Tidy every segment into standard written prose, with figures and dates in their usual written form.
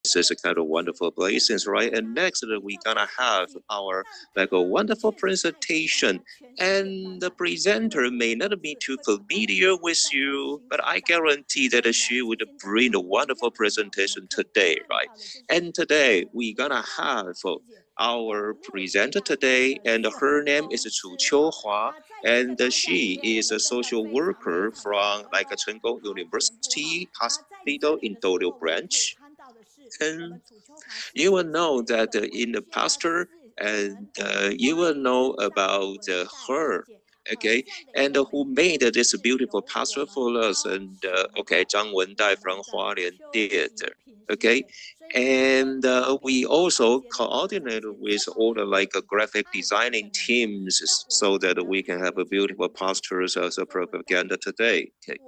is a kind of wonderful blessings, right? And next, we're gonna have our like a wonderful presentation. And the presenter may not be too familiar with you, but I guarantee that she would bring a wonderful presentation today, right? And today we're gonna have our presenter today, and her name is Qiuhua, and she is a social worker from like a Chengkou University Hospital in Douliu branch. And you will know that in the pastor, and you will know about her. Okay, and who made this beautiful pastor for us? And okay, Zhang Wendai from Hualien did. Okay, and we also coordinated with all the like graphic designing teams so that we can have a beautiful posters as a propaganda today. Okay,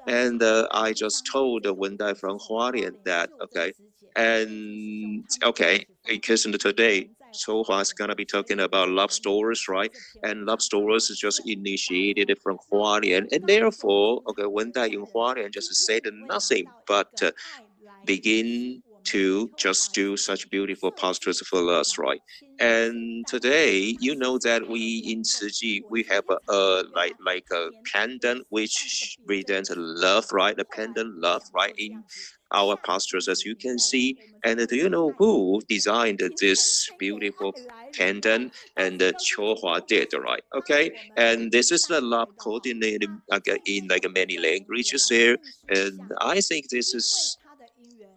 and I just told Wendai from Hualien that okay, and okay, because today Qiuhua is gonna be talking about love stories, right? And love stories is just initiated from Hualien, and therefore, okay, Wendai in Hualien just said nothing but begin to just do such beautiful postures for us, right? And today, you know that we in Ciji we have like a pendant which represents love, right? The pendant love, right, in our postures, as you can see. And do you know who designed this beautiful pendant? And Qiuhua did, right? Okay, and this is the love coordinated in like many languages here, and I think this is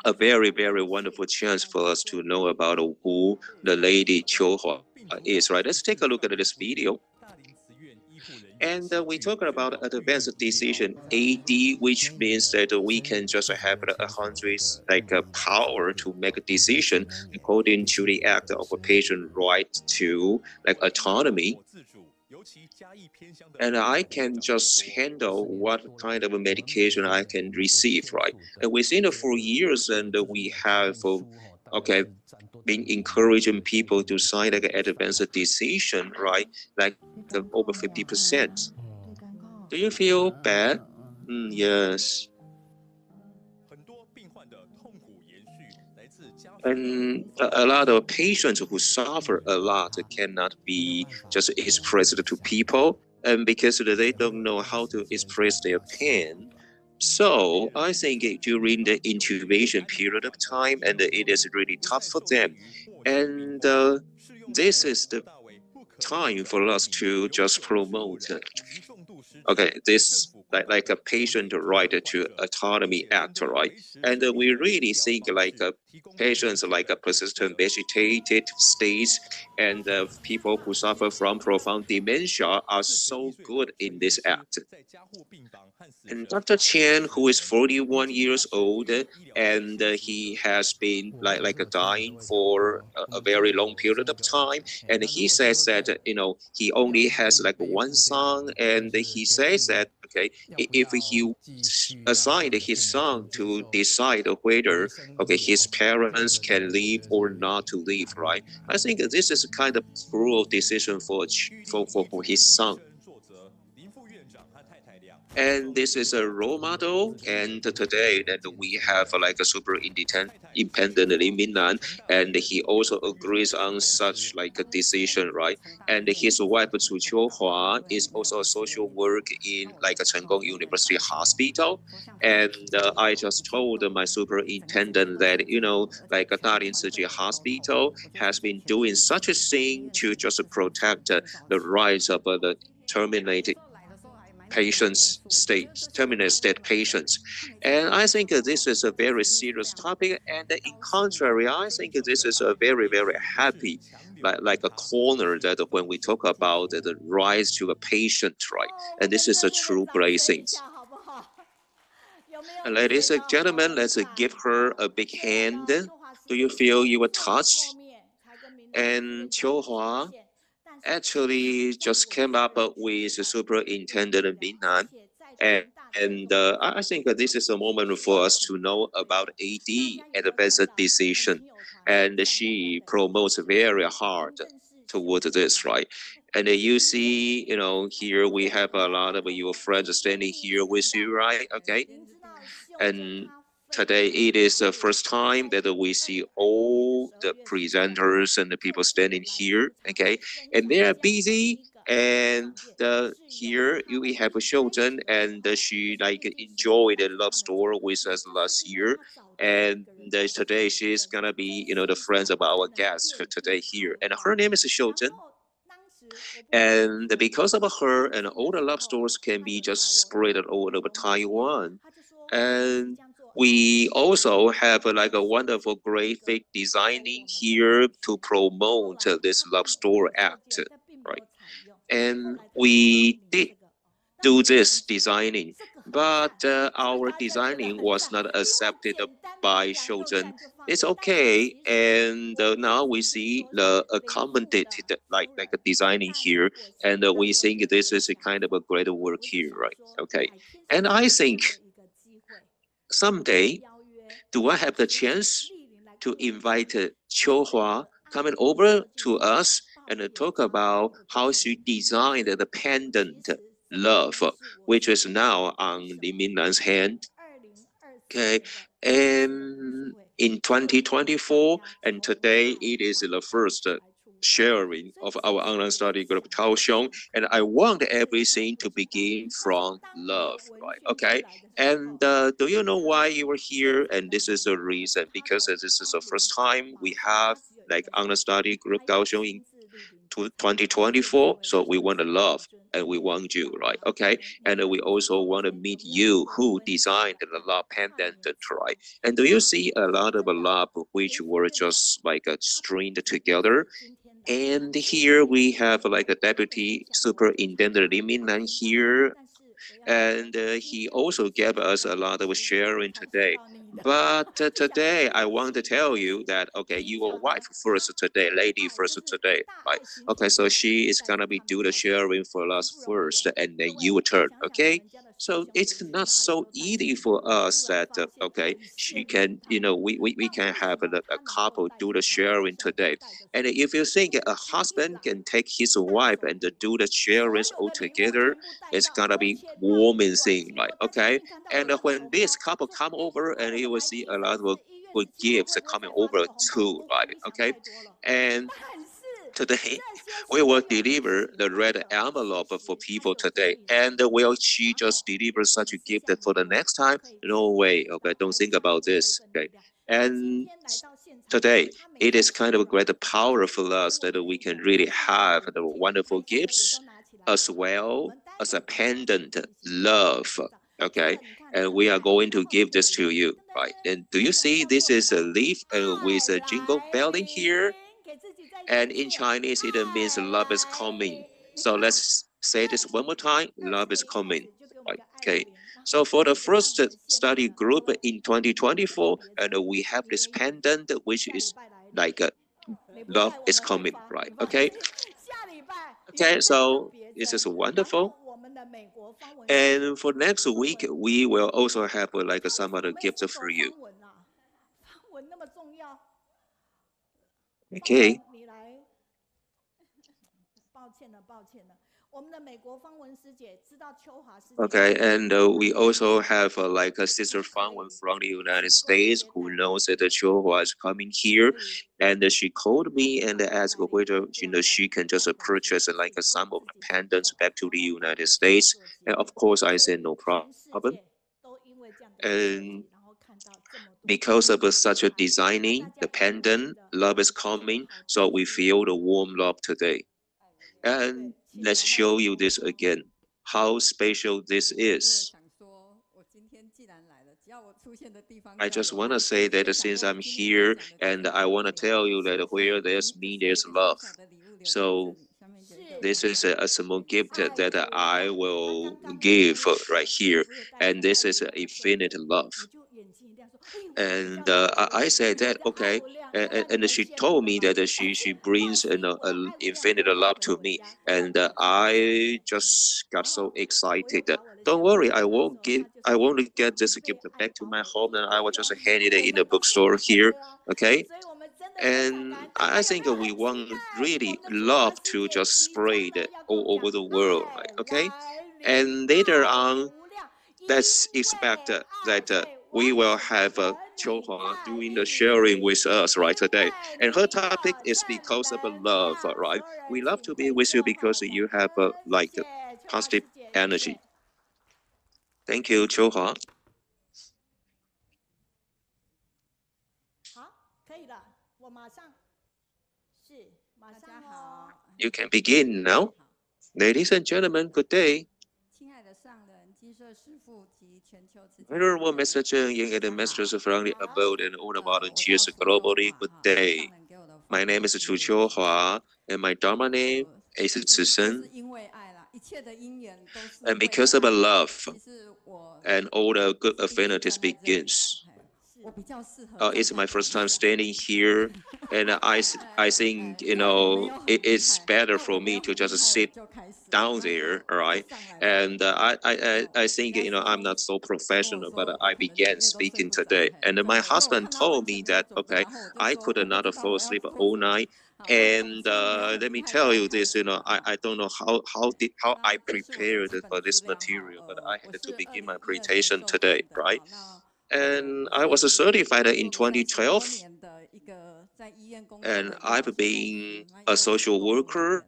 a very, very wonderful chance for us to know about who the lady Qiuhua is, right? Let's take a look at this video. And we talking about advanced decision AD, which means that we can just have a hundred like a power to make a decision according to the act of a patient right to like autonomy. And I can just handle what kind of a medication I can receive, right? And within the 4 years, and we have, okay, been encouraging people to sign like an advanced decision, right? Like over 50%. Do you feel bad? Yes. And a lot of patients who suffer a lot cannot be just expressed to people, and because they don't know how to express their pain. So I think during the intubation period of time, and it is really tough for them. And this is the time for us to just promote okay, this like a patient right to autonomy act, right? And we really think like patients like a persistent vegetative states and people who suffer from profound dementia are so good in this act. And Dr. Chen, who is 41 years old, and he has been like dying for a very long period of time, and he says that he only has like one son, and he says that okay, if he assigned his son to decide whether okay his parents can leave or not to leave, right? I think this is a kind of cruel decision for his son. And this is a role model. And today that we have like a super independent Minnan, and he also agrees on such like a decision, right? And his wife Chu Qiuhua is also a social work in like a Chengkou University Hospital. And I just told my superintendent that like a Dalian Ciji Hospital has been doing such a thing to just protect the rights of the terminated patients state, terminal state patients. And I think this is a very serious topic. And in contrary, I think this is a very, very happy, like a corner that when we talk about the rise to a patient, right? And this is a true blessing. And ladies and gentlemen, let's give her a big hand. Do you feel you were touched? And Qiuhua actually just came up with Superintendent Minnan. And I think this is a moment for us to know about AD, advanced decision. And she promotes very hard toward this, right? And you see, here we have a lot of your friends standing here with you, right? Okay. And today it is the first time that we see all the presenters and the people standing here, okay, and they are busy. And here we have Shoujun, and she like enjoyed the love story with us last year, and today she's gonna be the friends of our guest today here, and her name is Shoujun. And because of her, and all the love stories can be just spread all over Taiwan. And we also have like a wonderful graphic designing here to promote this love story act, right? And we did do this designing, but our designing was not accepted by Shouzen. It's okay, and now we see the accommodated like a designing here, and we think this is a kind of a great work here, right? Okay, and I think someday, do I have the chance to invite Qiuhua coming over to us and talk about how she designed the pendant love, which is now on Li Minlan's hand. Okay, and in 2024, and today it is the first sharing of our online study group Kaohsiung, and I want everything to begin from love, right? Okay, and do you know why you are here? And this is the reason, because this is the first time we have like online study group Kaohsiung in 2024. So we want to love and we want you, right? Okay. And we also want to meet you who designed the love pendant, right? And do you see a lot of love which were just like stringed together? And here we have like a deputy superintendent Li Minlan here, and he also gave us a lot of sharing today. But today I want to tell you that okay, your wife first today, lady first today, right? Okay, so she is gonna be do the sharing for us first, and then you turn, okay? So it's not so easy for us that okay, she can we can have a couple do the sharing today. And if you think a husband can take his wife and do the sharings all together, it's gonna be warming thing, right? Okay, and when this couple come over, and you will see a lot of good gifts coming over too, right? Okay, and today we will deliver the red envelope for people today. And will she just deliver such a gift for the next time? No way. Okay, don't think about this. Okay, and today it is kind of a great power for us that we can really have the wonderful gifts as well as a pendant love. Okay, and we are going to give this to you, right? And do you see this is a leaf with a jingle bell in here? And in Chinese, it means love is coming. So let's say this one more time, love is coming. Right? Okay. So for the first study group in 2024, and we have this pendant, which is like love is coming, right? Okay. Okay, so this is wonderful. And for next week, we will also have like some other gifts for you. Okay. Okay, and we also have like a sister Fangwen from the United States who knows that Qiuhua is coming here, and she called me and asked whether she can just purchase like some of the pendants back to the United States, and of course I said no problem. And because of such a designing, the pendant, love is coming, so we feel the warm love today. And let's show you this again, how special this is. I just want to say that since I'm here, and I want to tell you that where there's me, there's love. So this is a small gift that I will give right here, and this is infinite love. And I said that okay, and she told me that she brings an infinite love to me, and I just got so excited. Don't worry, I won't get this gift back to my home, and I will just hand it in the bookstore here. Okay, and I think we want really love to just spread all over the world, right? Okay, and later on, let's expect that we will have Qiuhua doing the sharing with us right today. And her topic is because of love, right? We love to be with you because you have like positive energy. Thank you, Qiuhua. You can begin now. Ladies and gentlemen, good day. Honorable Mr. Zheng and masters from the abode and all the volunteers globally, good day. My name is Qiuhua, and my Dharma name is Zisen. And because of love and all the good affinities begins. It's my first time standing here, and I think it's better for me to just sit down there, all right? And I think I'm not so professional, but I began speaking today, and my husband told me that okay, I could not fall asleep all night. And let me tell you this, I don't know how I prepared for this material, but I had to begin my presentation today, right? And I was certified in 2012, and I've been a social worker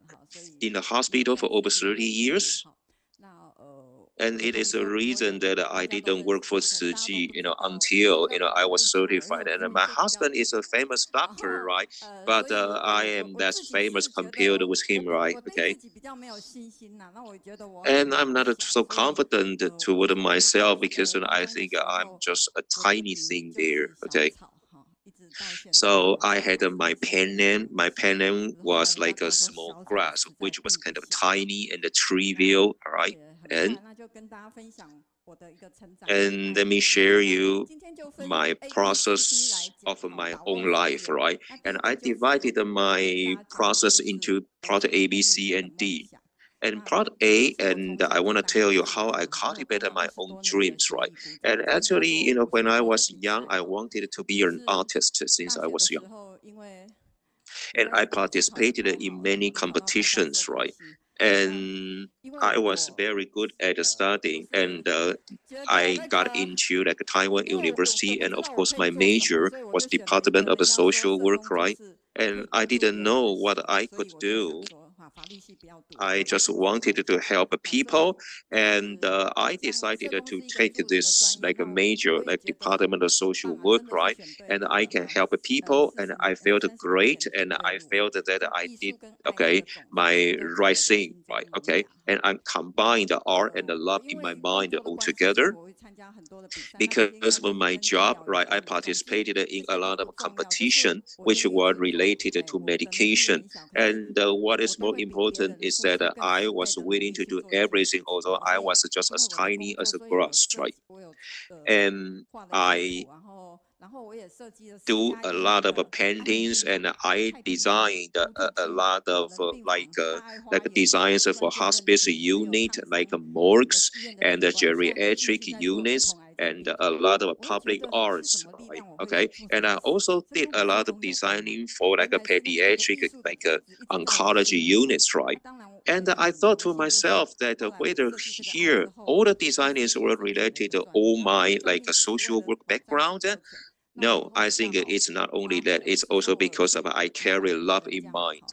in the hospital for over 30 years. And it is a reason that I didn't work for Tzu Chi, until I was certified. And my husband is a famous doctor, right? But I am less famous compared with him, right? Okay. And I'm not so confident toward myself because I think I'm just a tiny thing there. Okay. So I had my pen name. My pen name was like a small grass, which was kind of tiny and trivial, all right? And let me share you my process of my own life, right? And I divided my process into part A, B, C, and D. And part A, and I want to tell you how I cultivated my own dreams, right? And actually, when I was young, I wanted to be an artist since I was young. And I participated in many competitions, right? And I was very good at studying, and I got into like Taiwan University, and of course my major was Department of Social Work, right? And I didn't know what I could do. I just wanted to help people, and I decided to take this like a major, like Department of Social Work, right? And I can help people, and I felt great, and I felt that I did okay my right thing, right? Okay, and I combined the art and the love in my mind all together. Because of my job, right, I participated in a lot of competition which were related to medication. And what is more important is that I was willing to do everything, although I was just as tiny as a grass, right? And I do a lot of paintings, and I designed a lot of like designs for hospice unit, like morgues and geriatric units, and a lot of public arts, right? Okay, and I also did a lot of designing for like a pediatric, like oncology units, right? And I thought to myself that whether here all the designers were related to all my like a social work background. No, I think it's not only that, it's also because of I carry love in mind.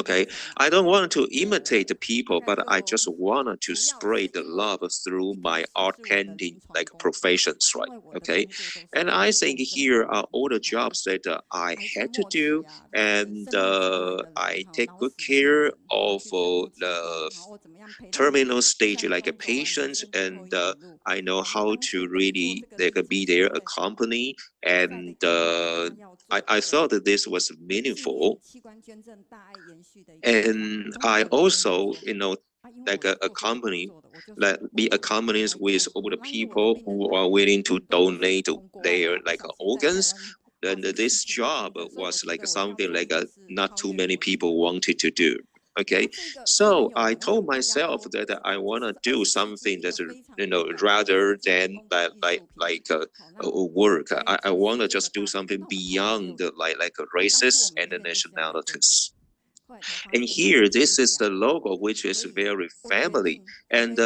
Okay, I don't want to imitate the people, but I just want to spread the love through my art painting like professions, right? Okay, and I think here are all the jobs that I had to do, and I take good care of the terminal stage like a patient, and I know how to really like be there accompany, and I thought that this was meaningful. And I also like a company, like be accompanies with all the people who are willing to donate their like organs. And this job was like something like not too many people wanted to do. Okay, so I told myself that I want to do something that's rather than work. I want to just do something beyond like races and nationalities. And here, this is the logo, which is very family. And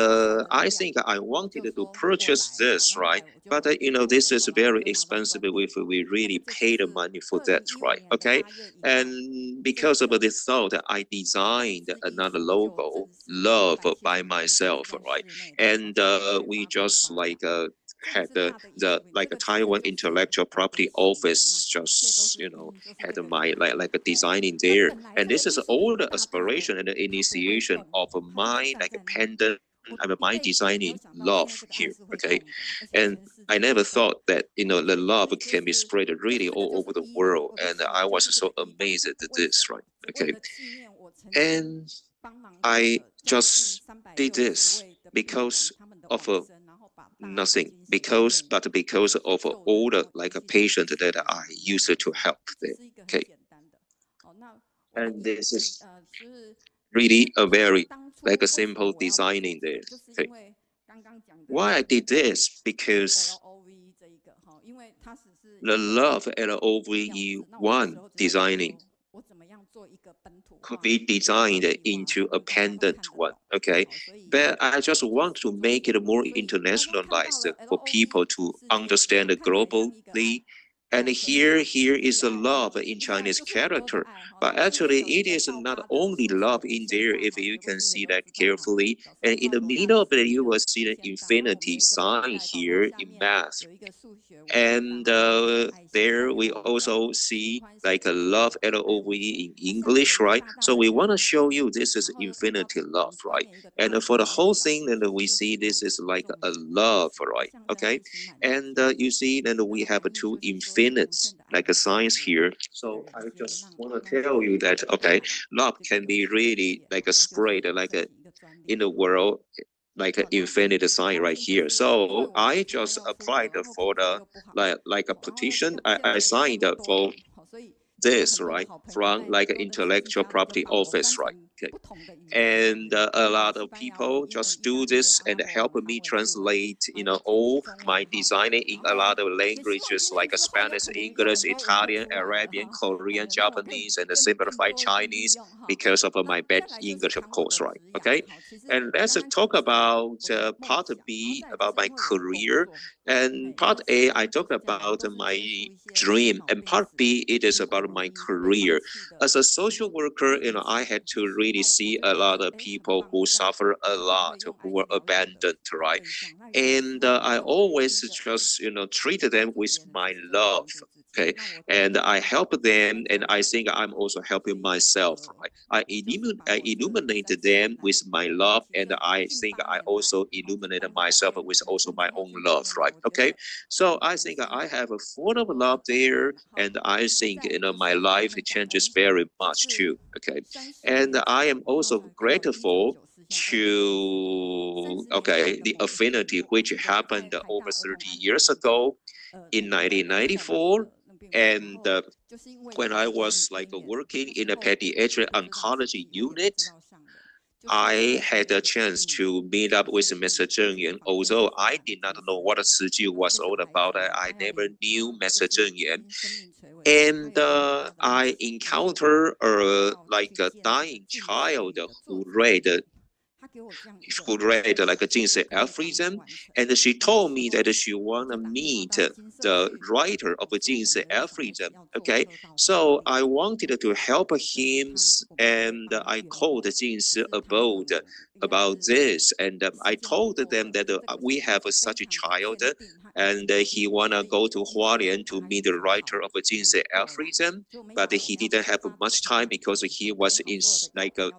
I think I wanted to purchase this, right? But this is very expensive if we really pay the money for that, right? Okay. And because of this thought, I designed another logo, love by myself, right? And we just like had the like a Taiwan intellectual property office just had my like a design in there, and this is all the aspiration and the initiation of my like a pendant. I mean, my designing love here, okay, and I never thought that the love can be spread really all over the world, and I was so amazed at this, right? Okay, and I just did this because of nothing, because of all the like a patient that I used to help them. Okay, and this is really a very like a simple design in there. Okay, why I did this because the love LOVE1 designing could be designed into a pendant one, okay? But I just want to make it more internationalized for people to understand globally. And here is a love in Chinese character, but actually it is not only love in there if you can see that carefully. And in the middle of it, you will see the infinity sign here in math. And there we also see like a love LOVE in English, right? So we want to show you this is infinity love, right? And for the whole thing, then we see this is like a love, right? Okay, and you see, then we have two infinites like a signs here. So I just want to tell you that okay, love can be really like a spread like a in the world like an infinite sign right here. So I just applied for the like a petition. I signed for this, right, from like an intellectual property office, right? Okay, and a lot of people just do this and help me translate all my designing in a lot of languages like Spanish, English, Italian, Arabian, Korean, Japanese, and simplified Chinese because of my bad English, of course, right? Okay, and let's talk about part B about my career, and part A I talked about my dream, and part B it is about my career. As a social worker, I had to really see a lot of people who suffer a lot, who were abandoned, right? And I always just, treat them with my love. Okay, and I help them, and I think I'm also helping myself, right? I illuminated them with my love, and I think I also illuminated myself with also my own love, right? Okay, so I think I have a full of love there, and I think my life changes very much too. Okay, and I am also grateful to the affinity which happened over 30 years ago in 1994, and when I was like working in a pediatric oncology unit. I had a chance to meet up with Mr. Zheng Yan. Although I did not know what Ciju was all about, I never knew Mr. Zheng Yan. And I encountered like a dying child who read like a Jinsei Alfrism, and she told me that she wanna meet the writer of Jinsei Alfrism. Okay, so I wanted to help him, and I called Jinsei about this, and I told them that we have such a child, and he wanna go to Hualien to meet the writer of Jinsei Alfrism, but he didn't have much time because he was in like a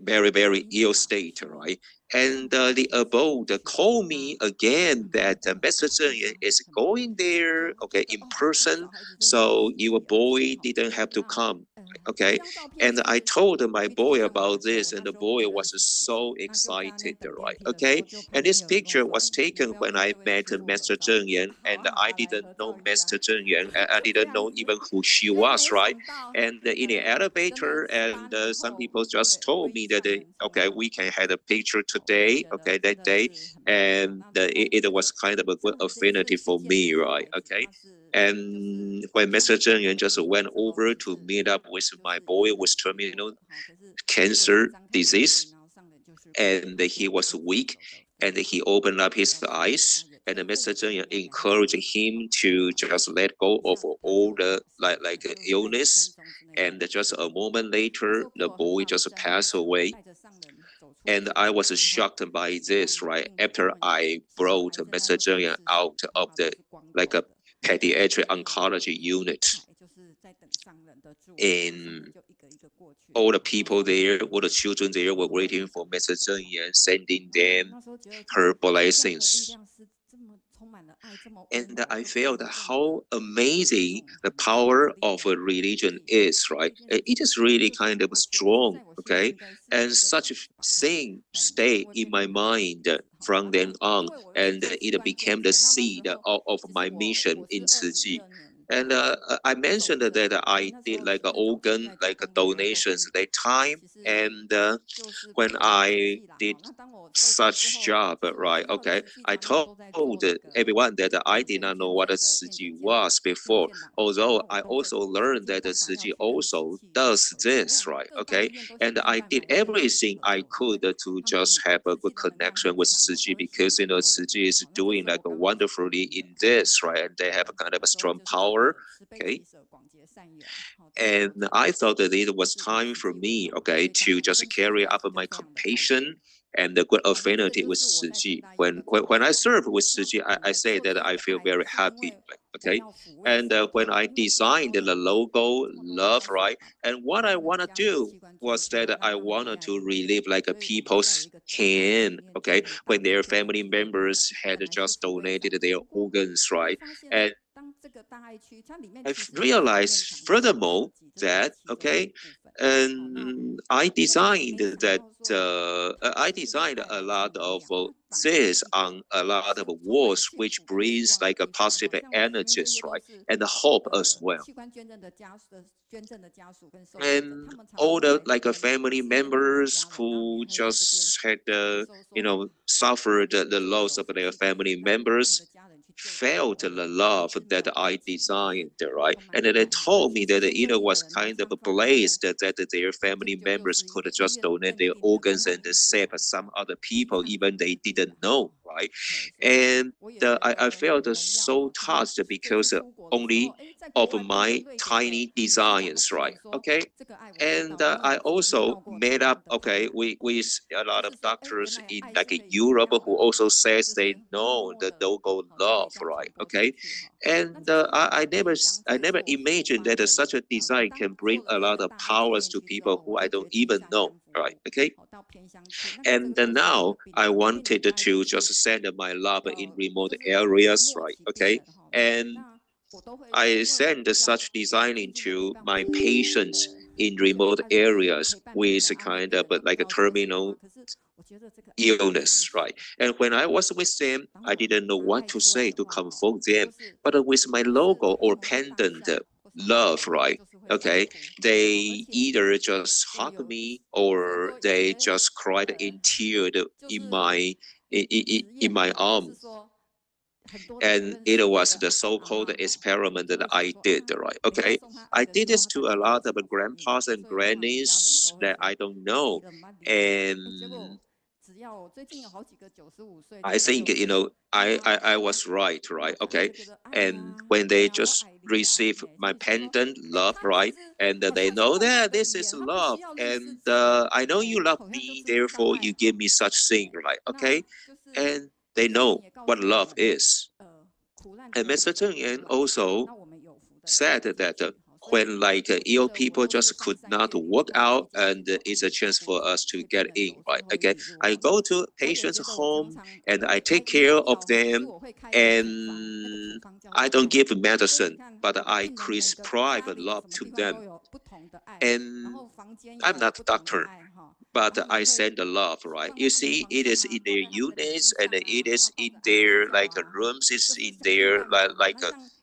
very, very ill state, right? And the abode called me again that Mr. Zheng is going there, okay, in person. So your boy didn't have to come, okay? And I told my boy about this, and the boy was so excited, right? Okay, and this picture was taken when I met Mr. Zheng Yan, and I didn't know Mr. Zheng Yan. I didn't know even who she was, right? And in the elevator, and some people just told me that okay, we can have a picture today, okay, that day, and it was kind of a good affinity for me, right? Okay, And when Mr. Zheng Yuan just went over to meet up with my boy with terminal cancer disease, and he was weak, and he opened up his eyes, and Mr. Zheng Yuan encouraged him to just let go of all the like illness, and just a moment later, the boy just passed away. And I was shocked by this, right? After I brought Mr. Zheng Yuan out of the like a pediatric oncology unit, and all the people there, all the children there were waiting for Mr. Zheng Yan, sending them her blessings. And I felt how amazing the power of a religion is, right? It is really kind of strong, okay? And such a thing stayed in my mind from then on, and it became the seed of my mission in Ciji. And I mentioned that I did like organ like donations that time, and when I did such job, right? Okay, I told everyone that I did not know what a Ciji was before, although I also learned that the Ciji also does this, right? Okay, and I did everything I could to just have a good connection with Ciji, because Ciji is doing like wonderfully in this, right? And they have a kind of a strong power, okay. And I thought that it was time for me, okay, to just carry up my compassion and the good affinity with Ciji. When I serve with Ciji, I say that I feel very happy, okay? And when I designed the logo, love, right? And what I want to do was that I wanted to relieve like a people's hand, okay, when their family members had just donated their organs, right? And I've realized furthermore that, okay, and I designed that I designed a lot of this on a lot of walls, which brings like a positive energies, right, and hope as well. And all the like family members who just had suffered the loss of their family members felt the love that I designed, right? And they told me that it was kind of a place that their family members could just donate their organs and save some other people, even they didn't know, right? And I felt so touched because only of my tiny designs, right? Okay. And I also made up, okay, with a lot of doctors in like Europe who also says they know the logo love, right? Okay, and I never imagined that such a design can bring a lot of powers to people who I don't even know, right? Okay, and now I wanted to just send my love in remote areas, right? Okay, and I send such designing to my patients in remote areas with a kind of like a terminal illness, right? And when I was with them, I didn't know what to say to comfort them. But with my logo or pendant, love, right? Okay, they either just hug me or they just cried in tears in my arms. And it was the so-called experiment that I did, right? Okay, I did this to a lot of grandpas and grannies that I don't know, and I think I was right, right? Okay, and when they just receive my pendant, love, right, and they know that this is love, and I know you love me, therefore you give me such thing, right? Okay, and they know what love is. And Mr. Zheng Yan also said that when like ill people just could not work out, and it's a chance for us to get in, right? Okay, I go to patients' home and I take care of them, and I don't give medicine, but I prescribe love to them. And I'm not a doctor, but I send the love, right? You see, it is in their units, and it is in their like rooms, it's in their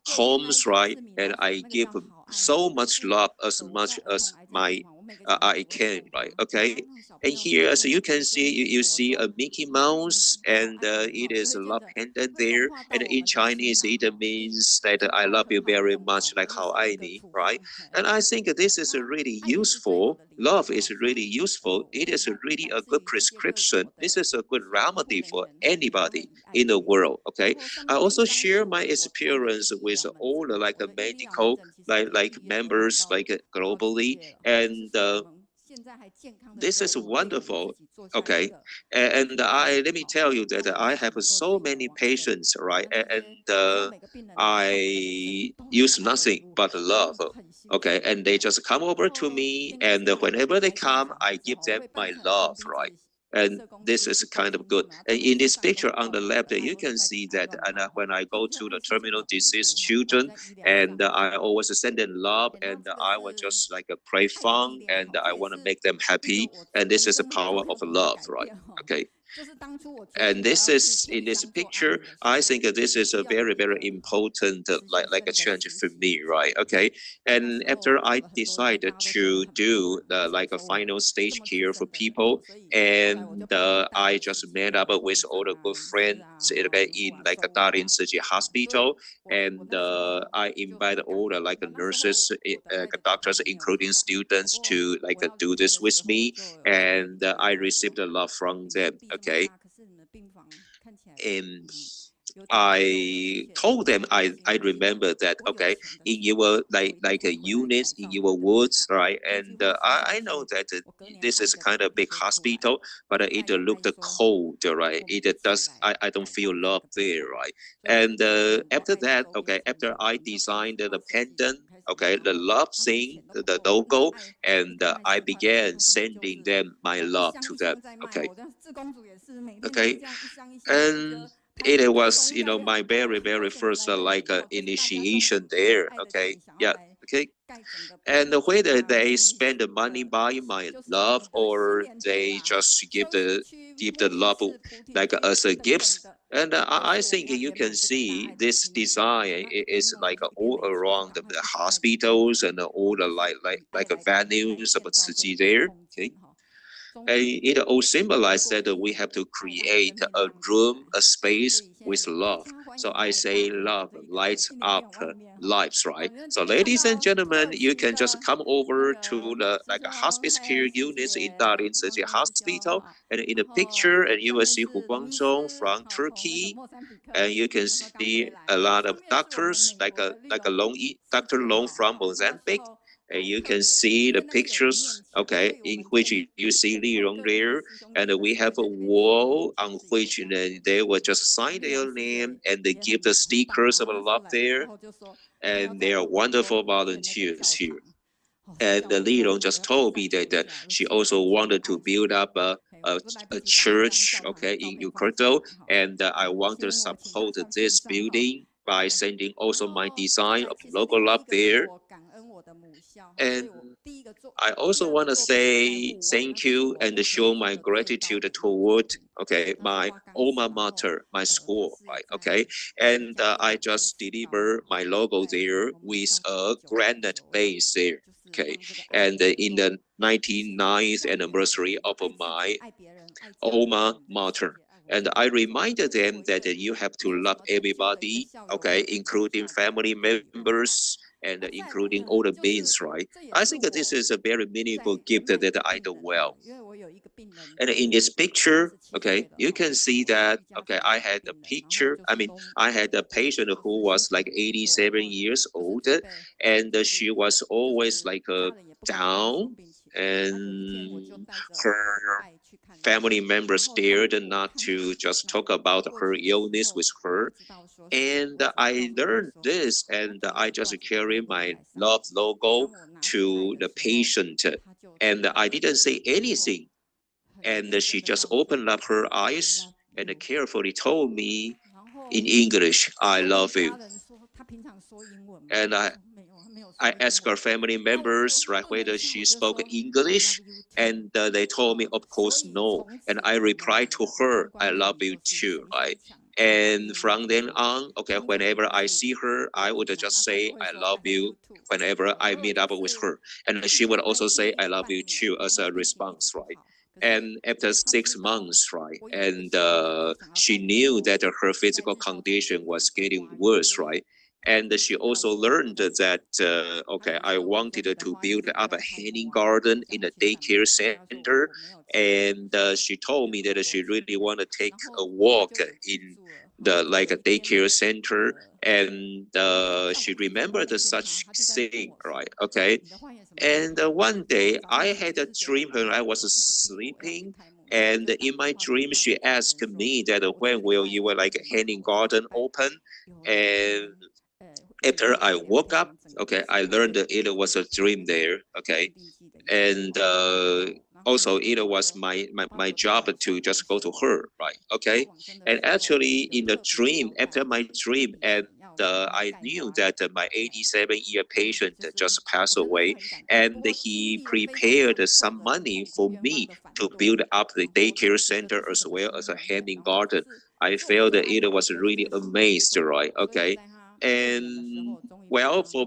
homes, right? And I give so much love as much as my I can, right? Okay. And here, as you can see, you see a Mickey Mouse, and it is a love pendant there. And in Chinese, it means that I love you very much, like how I need, right? And I think this is really useful. Love is really useful. It is really a good prescription. This is a good remedy for anybody in the world. Okay. I also share my experience with all the like medical like members like globally, and this is wonderful. Okay, and I let me tell you that I have so many patients, right? And I use nothing but love. Okay, and they just come over to me, and whenever they come, I give them my love, right? And this is kind of good. And in this picture on the left, you can see that and, when I go to the terminal disease children, and I always send them love, and I will just like pray fun, and I want to make them happy. And this is the power of love, right? Okay. And this is in this picture, I think this is a very, very important like a change for me, right? Okay. And after I decided to do the like a final stage care for people, and I just met up with all the good friends in like a Darling City Hospital, and I invite all the like nurses, doctors, including students, to like do this with me, and I received a love from them. Okay, and I told them I remember that okay in your like a units in your wards, right, and I know that this is kind of big hospital, but it looked cold, right? It does I don't feel love there, right? And after that, okay, after I designed the pendant, okay, the love thing, the logo, and I began sending them my love to them. Okay, okay, and it was my very very first like initiation there. Okay, yeah, okay. And whether they spend the money buying my love, or they just give the love like as a gift. And I think you can see this design is like all around the hospitals and all the like venues of Tzu there. Okay, it all symbolizes that we have to create a room, a space with love. So I say love lights up lives, right? So ladies and gentlemen, you can just come over to the like a hospice care units in Darling City Hospital, and in the picture, and you will see Hu Guangzhong from Turkey, and you can see a lot of doctors like a Dr. Long from Mozambique, and you can see the pictures, okay, in which you see Li Rong there, and we have a wall on which they will just sign their name, and they give the stickers of love there, and they are wonderful volunteers here. And Li Rong just told me that she also wanted to build up a church, okay, in Ukardo, and I want to support this building by sending also my design of logo up there. And I also want to say thank you and show my gratitude toward okay my alma mater, my school, right? Okay, and I just deliver my logo there with a granite base there. Okay, and in the 99th anniversary of my alma mater. And I reminded them that you have to love everybody, okay, including family members and including all the beings, right? I think that this is a very meaningful gift that I do well. And in this picture, okay, you can see that, okay, I had a picture. I mean, I had a patient who was like 87 years old, and she was always like down, and her family members dared not to just talk about her illness with her. And I learned this, and I just carry my love logo to the patient, and I didn't say anything. And she just opened up her eyes and carefully told me in English, I love you. And I asked her family members, right, whether she spoke English, and they told me, of course, no. And I replied to her, I love you too, right? And from then on, okay, whenever I see her, I would just say, I love you whenever I meet up with her. And she would also say, I love you too, as a response, right? And after 6 months, right, and she knew that her physical condition was getting worse, right? And she also learned that, okay, I wanted to build up a hanging garden in a daycare center. And she told me that she really want to take a walk in the like a daycare center. And she remembered such thing, right? Okay. And one day I had a dream when I was sleeping. And in my dream, she asked me that when will your like hanging garden open? And after I woke up, okay, I learned that it was a dream there, okay, and also it was my job to just go to her, right, okay, and actually in the dream, after my dream, and I knew that my 87-year patient just passed away, and he prepared some money for me to build up the daycare center as well as a hanging garden. I felt that it was really amazed, right? Okay, and well, for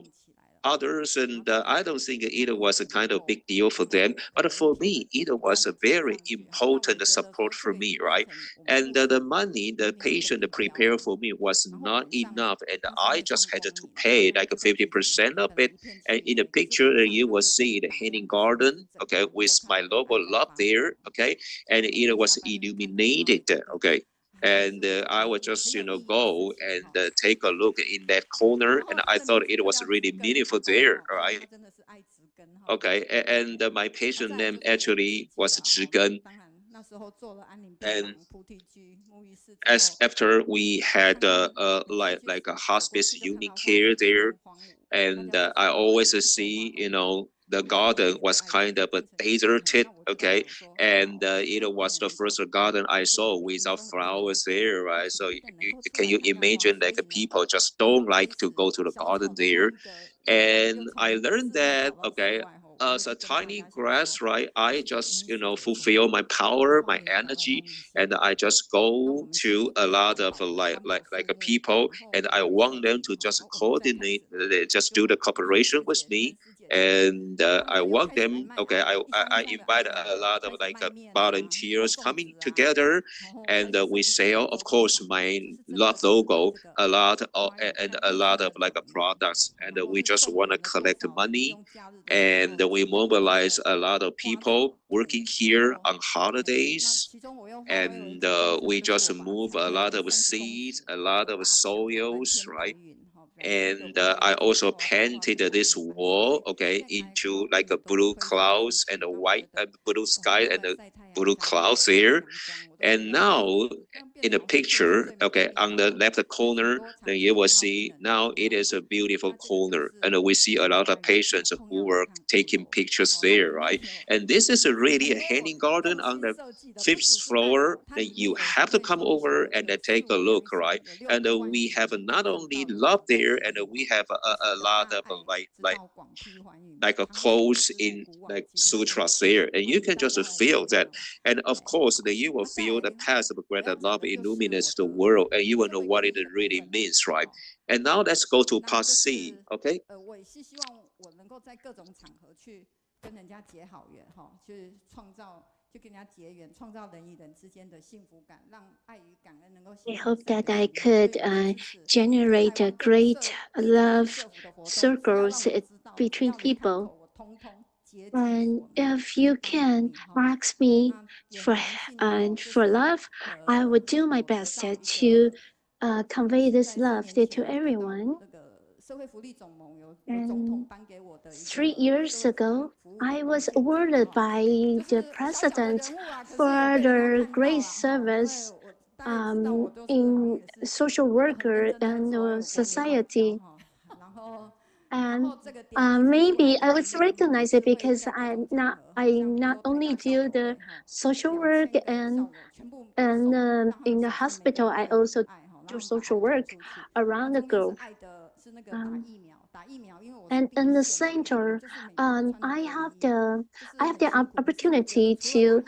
others, and I don't think it was a kind of big deal for them, but for me it was a very important support for me, right? And the money the patient prepared for me was not enough, and I just had to pay like 50% of it. And in the picture you will see the hanging garden, okay, with my logo love there, okay, and it was illuminated, okay, and I would just go and take a look in that corner, and I thought it was really meaningful there, right? Okay, and my patient name actually was Zhigen, and as after we had like a hospice unit care there, and I always see, the garden was kind of a deserted, okay, and it was the first garden I saw without flowers there, right? So can you imagine, like, people just don't like to go to the garden there? And I learned that, okay, as a tiny grass, right, I just fulfill my power, my energy, and I just go to a lot of like a people, and I want them to just coordinate, just do the cooperation with me. And I want them, okay, I invite a lot of like volunteers coming together, and we sell, of course, my love logo, a lot of, and a lot of like products, and we just want to collect money, and we mobilize a lot of people working here on holidays, and we just move a lot of seeds, a lot of soils, right? And I also painted this wall, okay, into like a blue clouds and a white blue sky and a blue clouds there. And now in the picture, okay, on the left corner, then you will see now it is a beautiful corner, and we see a lot of patients who were taking pictures there, right? And this is really a hanging garden on the fifth floor. Then you have to come over and take a look, right? And we have not only love there, and we have a lot of like a quotes in like sutras there, and you can just feel that. And of course, that you will feel the path of greater love illuminates the world, and you will know what it really means, right? And now let's go to part C, okay? I hope that I could generate a great love circles between people. And if you can ask me for for love, I would do my best to convey this love to everyone. And 3 years ago, I was awarded by the president for the great service in social worker and society. And maybe I was recognized because I not only do the social work and in the hospital, I also do social work around the globe. Um, And in the center, I have the opportunity to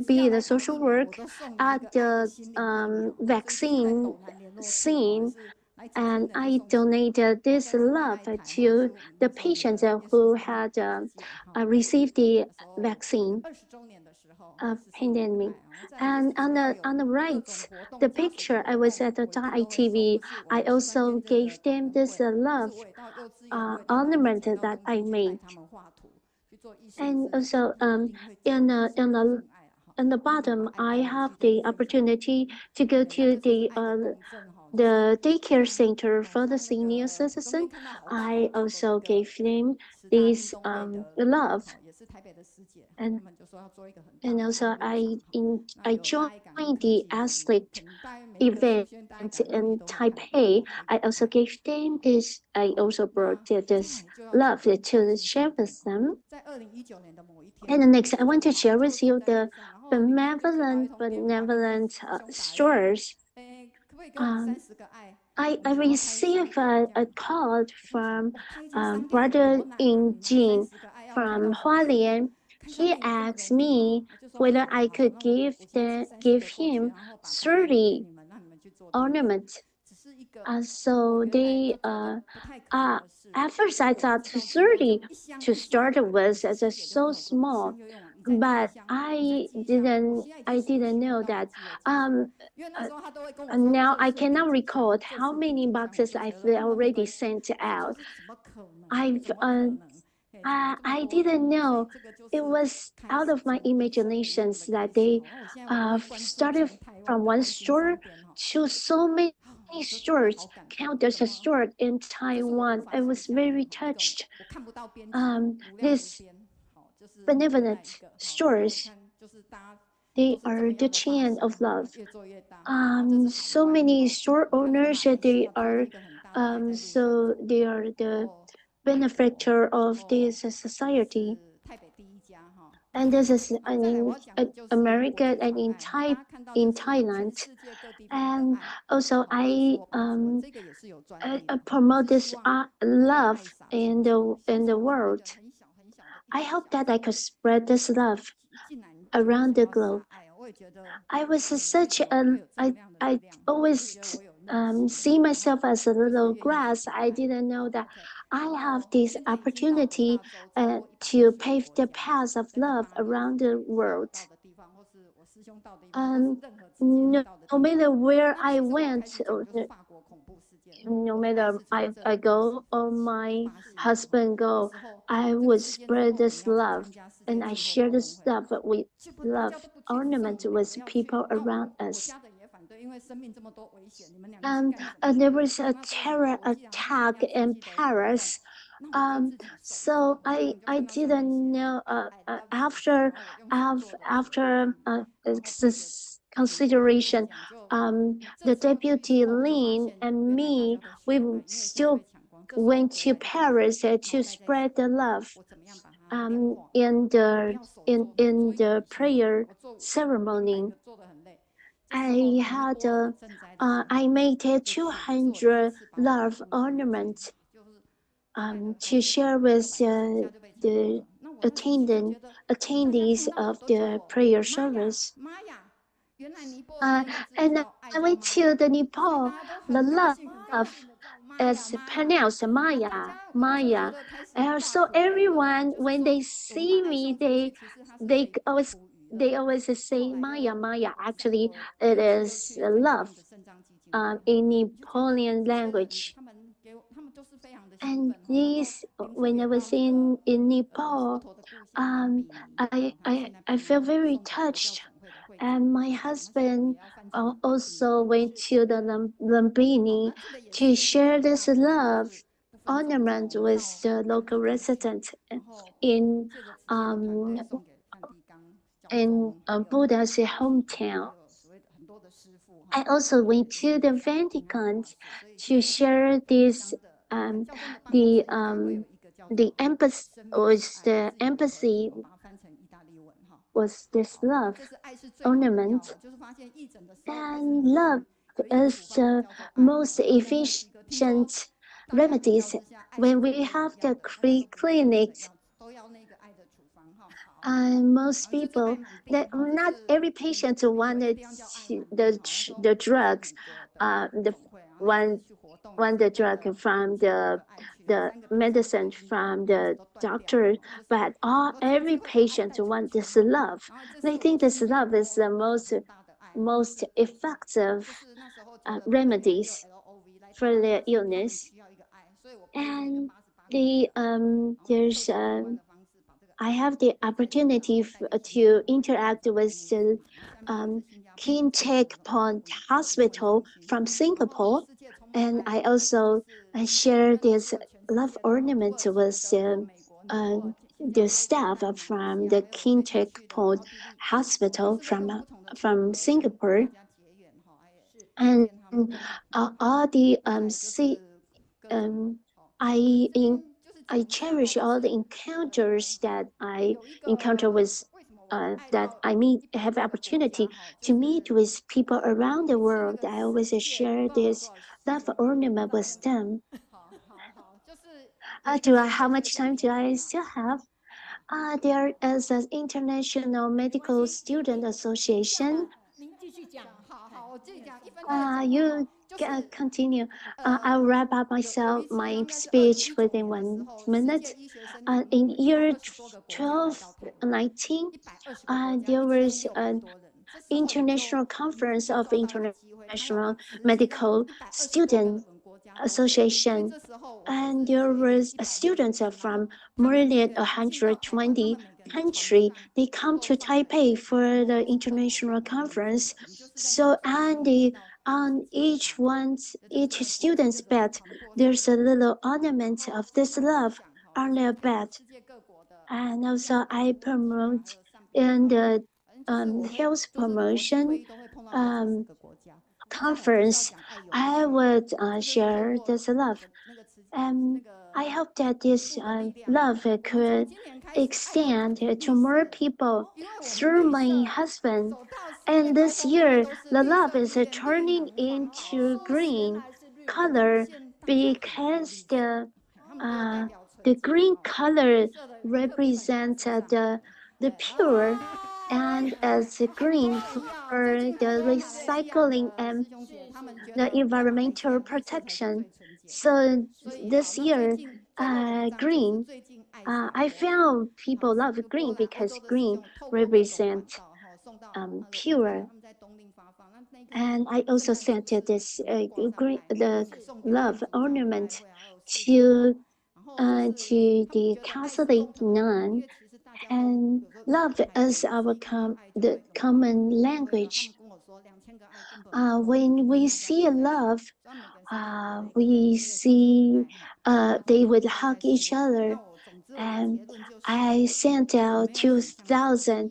be the social work at the vaccine scene, and I donated this love to the patients who had received the vaccine of pandemic. And on the right, the picture I was at the ITV, I also gave them this love ornament that I made. And also in the bottom, I have the opportunity to go to the daycare center for the senior citizen. I also gave them this love, and also I joined the athlete event in Taipei. I also gave them this. I also brought this love to share with them. And the next, I want to share with you the benevolent stores. Um, I received a call from brother in Jin from Hualien. He asked me whether I could give him 30 ornaments. So at first I thought 30 to start with as a so small, but I didn't know that uh, now I cannot recall how many boxes I've already sent out. I've I didn't know. It was out of my imaginations that they started from one store to so many stores, countless stores in Taiwan. I was very touched. These benevolent stores, they are the chain of love. So many store owners, they are the benefactor of this society. And this is in America and in Thailand. And also I promote this love in the world. I hope that I could spread this love around the globe. I was such a I always see myself as a little grass. I didn't know that I have this opportunity to pave the path of love around the world. No matter where I went, no matter I go or my husband go, I would spread this love and I share this love with love ornament with people around us. There was a terror attack in Paris. So I didn't know. After consideration, the deputy Lin and me, we still went to Paris to spread the love. In the prayer ceremony, I made 200 love ornaments to share with the attendees of the prayer service. And I went to the Nepal. The love is pronounced Maya. So everyone, when they see me, they always they always say Maya. Actually, it is love in Nepalian language. And this, when I was in Nepal, I felt very touched. And my husband also went to the Lumbini to share this love ornament with the local residents in um, Buddha's hometown. I also went to the Vatican to share this the embassy was this love ornament, and love is the most efficient remedies. When we have the free clinics, most people, that not every patient wanted the drugs, the want the drug from the medicine from the doctor, but every patient want this love. And I think this love is the most effective remedies for their illness. And there's I have the opportunity to interact with the Qiuhua Hospital from Singapore, and I also share this love ornament with the staff from the Qiuhua Hospital from Singapore, and all the I in I cherish all the encounters that I encounter with that I have opportunity to meet with people around the world. I always share this love ornament with them. How much time do I still have? There is an International Medical Student Association. You continue. I'll wrap up my speech within 1 minute. In year 1219, there was an international conference of international medical student association, and there was students from more than 120 countries. They come to Taipei for the international conference. So on each student's bed, there's a little ornament of this love on their bed. And also I promote in the health promotion conference, I would share this love. I hope that this love could extend to more people through my husband. And this year, the love is turning into green color because the green color represents the pure, and as green for the recycling and the environmental protection. So this year, green, I found people love green because green represents pure. And I also sent this green, the love ornament to the Catholic nun, and love is our the common language. When we see love, we see they would hug each other, and I sent out 2,000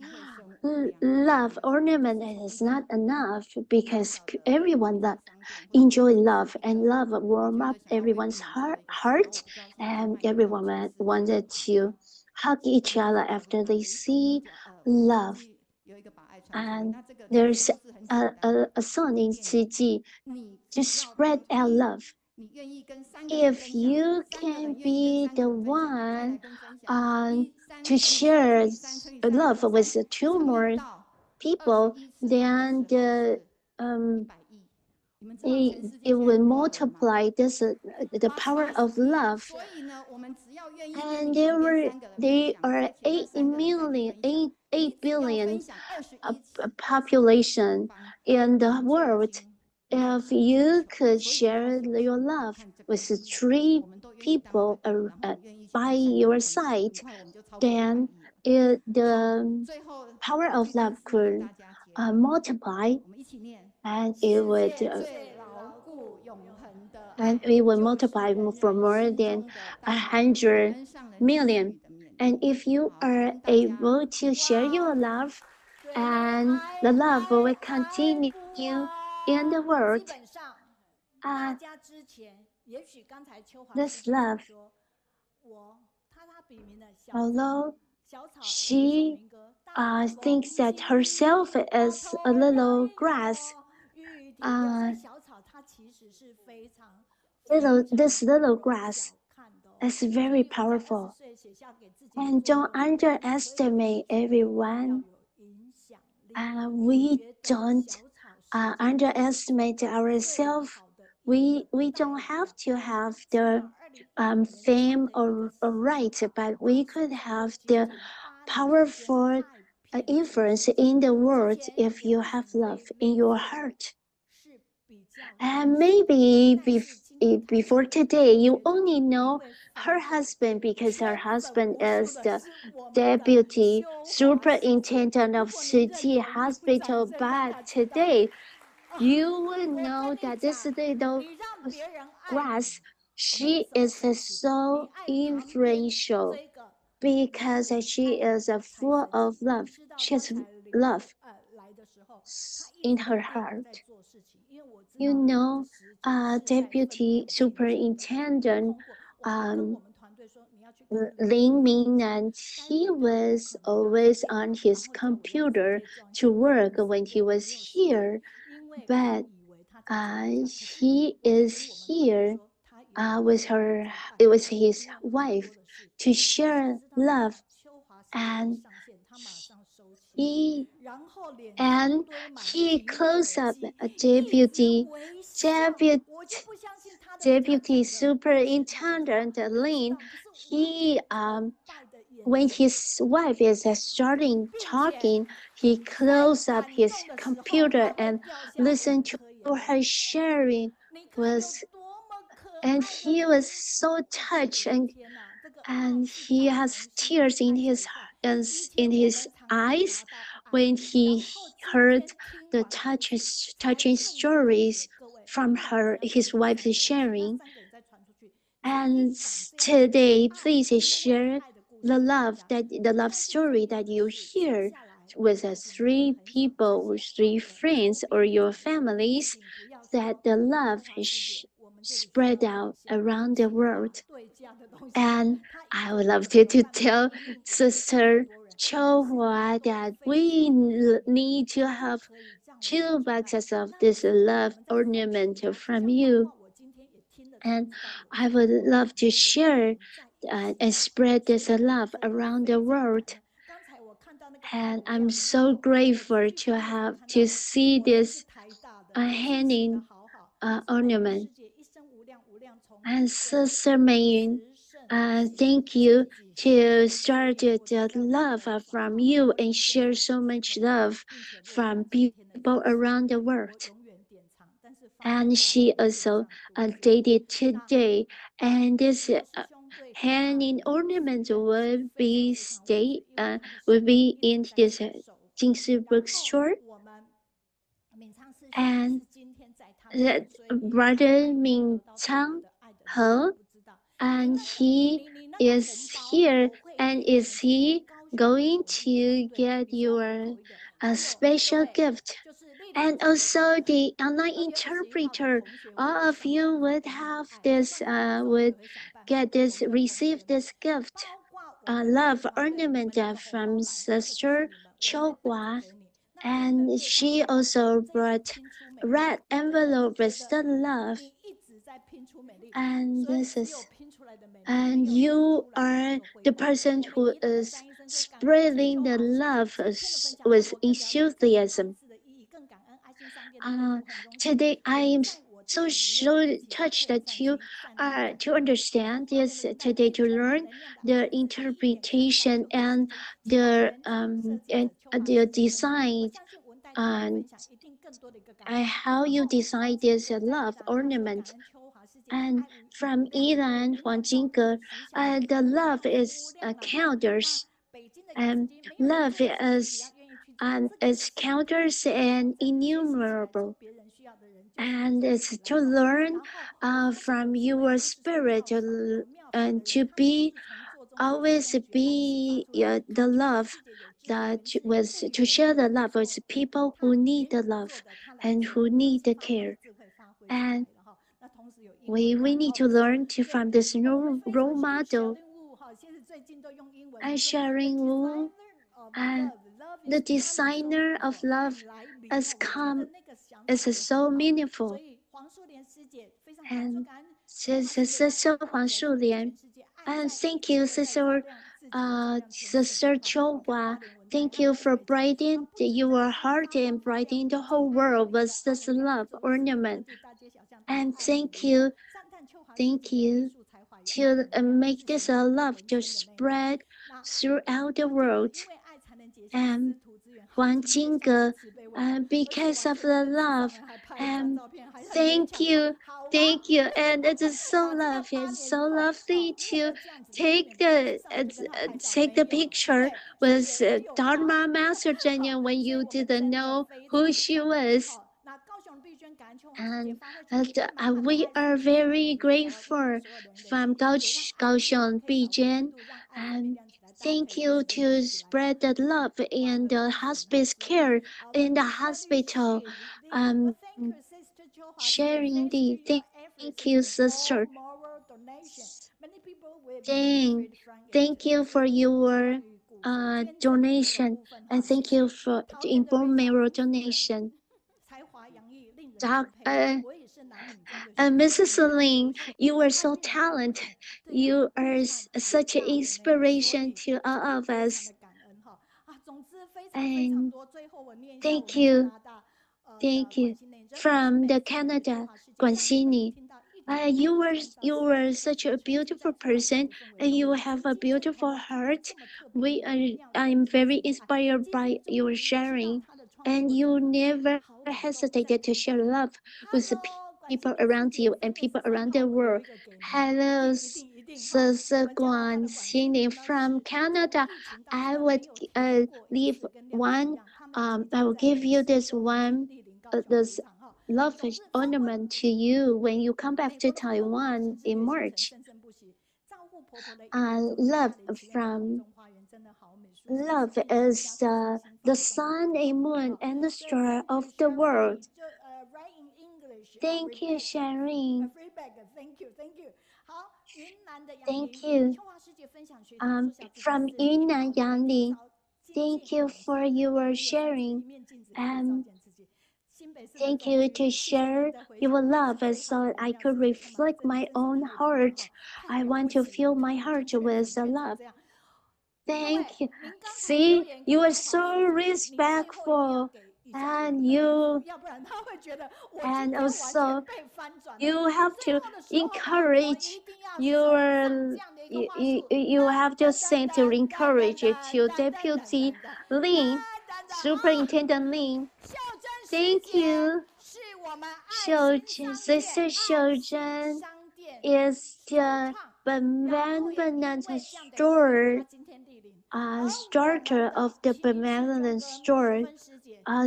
love ornament. Is not enough because everyone enjoy love, and love warm up everyone's heart, and everyone wanted to hug each other after they see love. And there's a song in Qi to spread our love. If you can be the one to share love with two more people, then it will multiply the power of love. And there are 8 billion population in the world. If you could share your love with 3 people by your side, then the power of love could multiply, and it would multiply for more than 100 million. And if you are able to share your love, and the love will continue in the world. This love, although she thinks that herself is a little grass, this little grass is very powerful. And don't underestimate everyone. We don't underestimate ourselves. We don't have to have the fame or right, but we could have the powerful influence in the world if you have love in your heart. And maybe before today, you only know her husband because her husband is the deputy superintendent of city hospital. But today, you will know that this little grass, she is so influential because she is full of love. She has love in her heart. You know, Deputy Superintendent Lin Mingnan, he was always on his computer to work when he was here, but he is here with her, it was his wife, to share love, and he and he closed up a deputy deputy superintendent Lin. He when his wife is starting talking, he closed up his computer and listened to her sharing was, and he was so touched, and he has tears in his eyes when he heard the touching stories from his wife's sharing. And today, please share the love story that you hear with three people, with three friends, or your families, that the love is spread out around the world. And I would love to tell Sister Qiuhua that we need to have 2 boxes of this love ornament from you. And I would love to share and spread this love around the world. And I'm so grateful to see this hanging ornament. And Sister Mayun, thank you to start the love from you and share so much love from people around the world. And she also dated today, and this hanging ornament will be in this Jingsu bookstore. And that brother Ming Chang He, and he is here, and is he going to get your a special gift? And also the online interpreter, all of you would have this would receive this gift, love ornament from Sister Qiuhua. And she also brought red envelope with the love. And this is, and you are the person who is spreading the love with enthusiasm. Today I am so touched that you to understand this today, to learn the interpretation and the design and how you design this love ornament. And from Ilan Huang Jingge, the love is counters, and love is counters and innumerable. And it's to learn from your spirit and to be always be the love that was to share the love with people who need the love and who need the care. And we need to learn from this role model. And sharing Wu, and the designer of love is so meaningful. And Sister Huang Shulian. And thank you, Sister Sister Qiuhua. Thank you for brightening your heart and brightening the whole world with this love ornament. And thank you to make this love to spread throughout the world. And Wang Jingge, because of the love, and thank you, and it is so lovely, it's so lovely to take the picture with Dharma Master Zhenyan when you didn't know who she was. And we are very grateful from Kaohsiung, Bijan, and thank you to spread the love and the hospice care in the hospital. Um, sharing the thank you, sister. Thank you for your donation, and thank you for the bone marrow donation. Mrs. Lin, you are so talented. You are such an inspiration to all of us. And thank you. Thank you. From the Canada, Guansini. You were such a beautiful person, and you have a beautiful heart. I'm very inspired by your sharing, and you never hesitated to share love with the people around you and people around the world. Hello, Guansini from Canada. I would leave one. I will give you this one. This love ornament to you when you come back to Taiwan in March. Love from love is the sun and moon and the star of the world. Thank you, sharing. Thank you. From Yunnan Yangli, thank you for your sharing. Thank you to share your love so I could reflect my own heart. I want to fill my heart with love. Thank you. See, you are so respectful, and also you have to encourage you have to send to encourage it to Deputy Lin, Superintendent Lin. Thank you. Sister Shoujen is the benevolent store, starter of the benevolent store.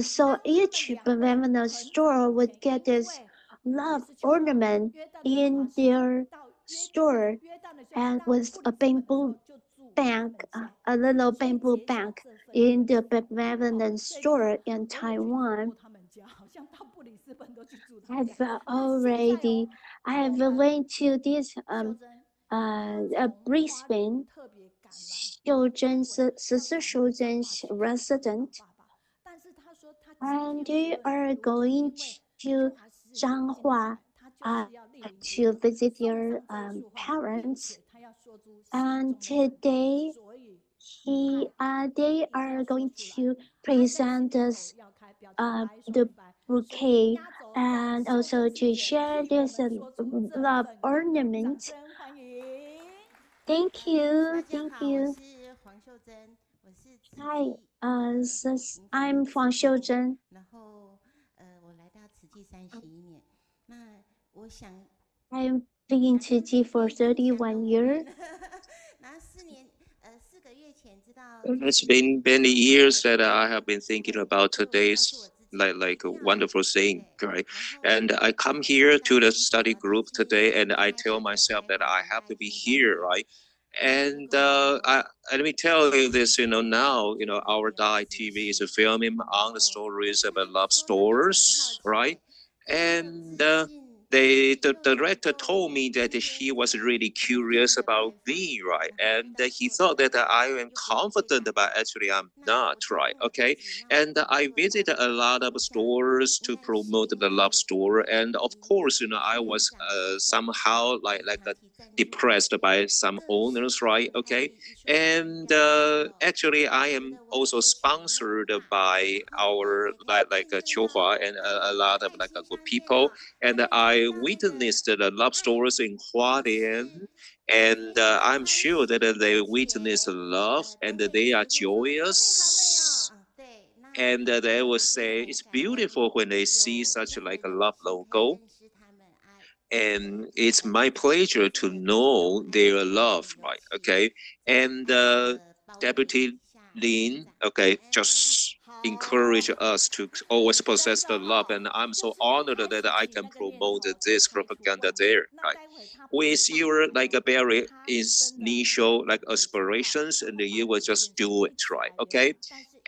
So each benevolent store would get this love ornament in their store, and with a bamboo bank, a little bamboo bank in the benevolent store in Taiwan. I have went to this Brisbane, Sister Shoujen's resident, and they are going to Qiuhua to visit their parents. And today, they are going to present us the bouquet and also to share this love ornament. Thank you, thank you. Hi, I'm Huang Xiuzhen. I've been to G for 31 years. It's been many years that I have been thinking about today's like a wonderful thing, right? And I come here to the study group today, and I tell myself that I have to be here, right? And let me tell you this, now, our Dai TV is filming on the stories about love stories, right? And the director told me that he was really curious about me, right? And he thought that I am confident, but actually I'm not, right? Okay. And I visited a lot of stores to promote the love store. And of course, I was somehow depressed by some owners, right? Okay. And actually, I am also sponsored by our Qiuhua and a lot of good people, and I witnessed the love stories in Hualien, and I'm sure that they witness love and they are joyous. And they will say it's beautiful when they see such a love logo, and it's my pleasure to know their love, right? Okay, and Deputy Lin, okay, just encourage us to always possess the love, and I'm so honored that I can promote this propaganda there, right? With your a very initial aspirations, and you will just do it, right? Okay,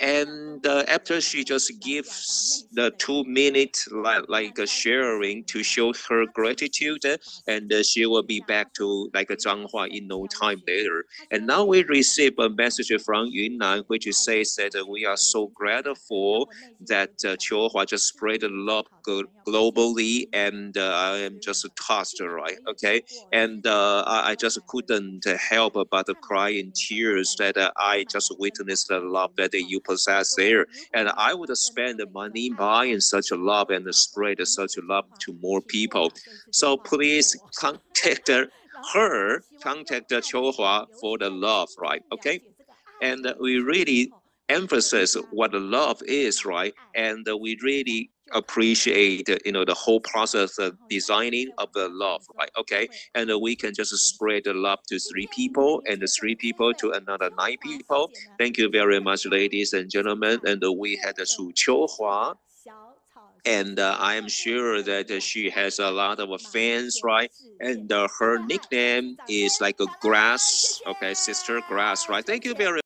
and after she just gives the 2 minute a sharing to show her gratitude, and she will be back to a Zhanghua in no time later. And now we receive a message from Yunnan which says that we are so grateful that Qiuhua just spread love globally, and I am just touched, right? Okay, and I just couldn't help but cry in tears that I just witnessed the love that you possess there, and I would spend the money buying such a love and spread such a love to more people. So please contact her, contact Qiuhua for the love, right? Okay, and we really emphasize what the love is, right? And we really appreciate the whole process of designing of the love, right? Okay, and we can just spread the love to 3 people, and the 3 people to another 9 people. Thank you very much, ladies and gentlemen. And we had Su Qiuhua, and I am sure that she has a lot of fans, right? And her nickname is like a grass, okay, sister grass, right? Thank you very